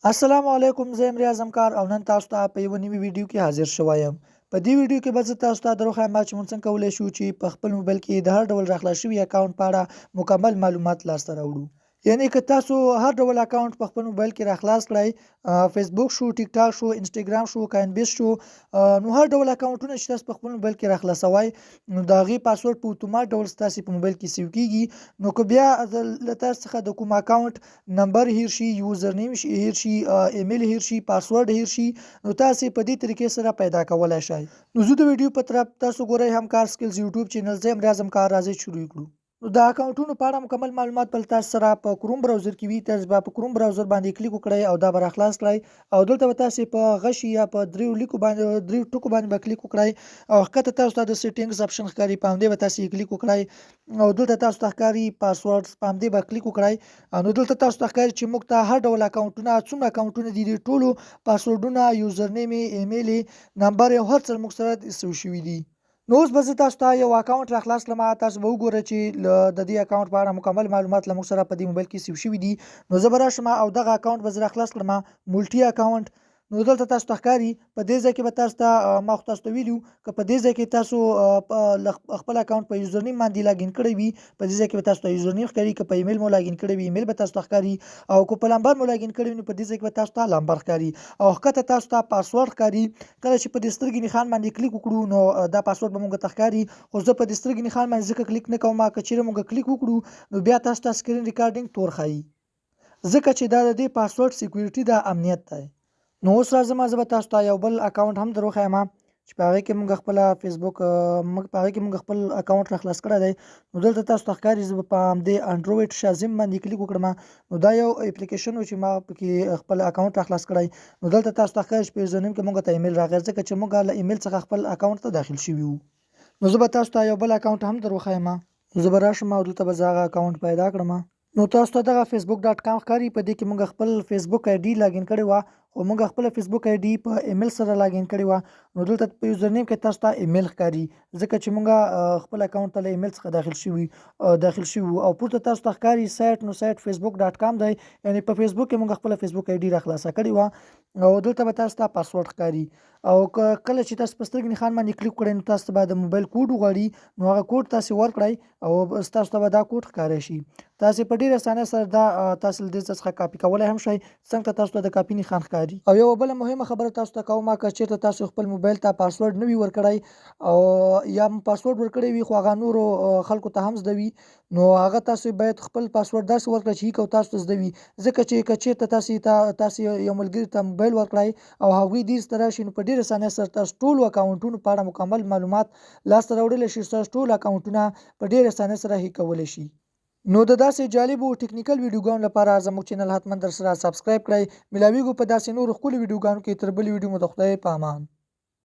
السلام علیکم، زه امری اعظم کار او نن تاسو ته په یوه نوي ویډیو کې حاضر شوی یم. په دې ویډیو کې به زه تاسو ته دروښیم چې موږ څنګه کولی شو چې په خپل موبایل کې د هر ډول راخلاص شوي اکاونټ په اړه مکمل معلومات لاسته راوړو. یعنې که تاسو هر ډول اکاونټ په خپل موبایل کې راخلاص کړئ، فیسبوک شو، ټیک ټاک شو، انسټاګرام شو، کاین بیس شو، نو هر ډول اکاونټونه چې تاسو په خپل موبایل کې راخلاصوئ نو د هغې پاسورډ په اتومات ډول ستاسې په موبایل کې سیو کیږي. نو که بیا له تاسو څخه د کوم اکاونټ نمبر هیر شي، یوزر نیم هیر شي، ایمیل هیر شي، پاسورډ هیر شي، نو تاسې په دې طریقې سره پیدا کولی شئ. نو زه د ویډیو په طرف تاسو ګورئ همکار سکلز یوټیوب چینل، زه امری اعظم کار، راځئ شروع کړو. نو د اکاونټونو په اړه مکمل معلومات به تاسو سره په کروم براوزر کې وي. تاسو به په کروم براوزر باندې کلیک وکړئ او دا به راخلاص کړئ او دلته به تاسې په غشي یا په دریو ټکو باندې به کلیک وکړئ او ښکته تاسو ته د سیټینګز اپشن ښکاري، په همدې به تاسې کلیک وکړئ او دلته تاسو ته ښکاري پاسورډز، په همدې به کلیک وکړئ. نو دلته تاسو ته ښکاري چې موږ ته هر ډول اکاونټونه څومره اکاونټونه دي، د ټولو پاسورډونه، یوزر نیم، ایمیل نمبر او هر څه موږ سره سیو شوي دي. نو اوس به زه تاسو ته یو اکاونټ راخلاص کړم. تاسو به وګورئ چې د دې اکاونټ په اړه مکمل معلومات له موږ سره په دې موبایل کې سیو شوي دي. نو زه به راشم او دغه اکاونټ به زه راخلاص کړم، مولټي اکاونټ. نو دلته تاسو ته ښکاري په دې ځای کې به تاسو ته ما خو تاسو ته ویلي وو که په دې ځای کې تاسو خپل اکاونټ په یوزر نیم باندې لاګین کړی وي، په دې ځای کې به تاسو ته یوزر نیم ښکاري. که په ایمیل مو لاګین کړی وي، ایمیل به تاسو ته ښکاري او که په لمبر مو لاګین کړی وي نو په دې ځای کې به تاسو ته لمبر ښکاري او ښکته تاسو ته پاسورډ ښکاري. کله چې په دې سترګې نښان باندې کلیک وکړو نو دا پاسورډ به موږ ته ښکاري، خو زه په دې سترګې نښان باندې ځکه کلیک نه کوم. که چیرې موږ کلیک وکړو نو بیا تاسو ته سکرین ریکارډینګ تور ښایي، ځکه چې دا د دې پاسورډ سیکیورټي د امنیت دی. نو اوس راځم، زه به تاسو ته یو بل اکاونټ هم دروښیم چې په هغې کې موږ خپل اکاونټ راخلاص کړی دی. نو دلته تاسو ته ښکاري زه به په همدې انډرویډ شازم باندې کلیک وکړم. نو دا یو اپلیکیشن و چې ما پکې خپل اکاونټ راخلاص کړی. نو دلته تاسو ته ښکاري چې په یوزر نیم کې موږ ته ایمیل راغی، ځکه چې موږ له ایمیل څخه خپل اکاونټ ته داخل شوي وو. نو زه به تاسو ته یو بل اکاونټ هم دروښیم. زه به راشم او دلته به زه هغه اکاونټ پیدا کړم. نو تاسو ته دغه facebook.com ښکاري، په دې کې موږ خپل فیسبوک آی ډي لاګین کړې وه، خو موږ خپله فیسبوک آی ډي په ایمیل سره لاګین کړې وه. نو دلته په یوزر نیم کې تاسو ته ایمیل ښکاري، ځکه چې موږ خپل اکاونټ ته له ایمیل څخه داخل شوي وو. او پورته تاسو ته ښکاري سایټ، نو سایټ facebook.com دی، یعنې په فیسبوک کې موږ خپله فیسبوک آی ډي راخلاصه کړې وه او دلته به تاسو ته پاسورډ ښکاري. او کله چې تاسو په سترګې نښان باندې کلیک کړئ نو تاسو ته به د موبایل کوډ وغواړي، نو هغه کوډ تاسې ورکړئ او تاسو ته به دا کوډ ښکاره شي. تاسې په ډېره اسانۍ سره دا تاسو له دې څخه کاپي کولی هم شئ، څنګه تاسو ته د کاپي نښان ښکاري. او یوه بله مهمه خبره تاسو ته کوم، که چېرته تاسو خپل موبایل ته پاسورډ نه وي ورکړی او یا هم پاسورډ ورکړی وي خو هغه نورو خلکو ته هم زده وي، نو هغه تاسو باید خپل پاسورډ داسې ورکړئ چې هیڅ او تاسو ته زده وي. ځکه چې که چېرته تاسې یو ملګري ته موبایل ورکړئ او هغوی دې ته راشي نو په ډېرې اسانۍ سره تاسو ټولو اکاونټونو په اړه مکمل معلومات لاسته راوړلی شي، ستاسو ټول اکاونټونه په ډېرې اسانۍ سره هیک کولی شي. نو د داسې جالبو ټیکنیکل ویډیوګانو لپاره زموږ چینل حتما در سره سبسکرایب کړئ. ملاویږو په داسې نورو ښکلو ویډیوګانو کې. تر بلې ویډیو مو د خدای په امان.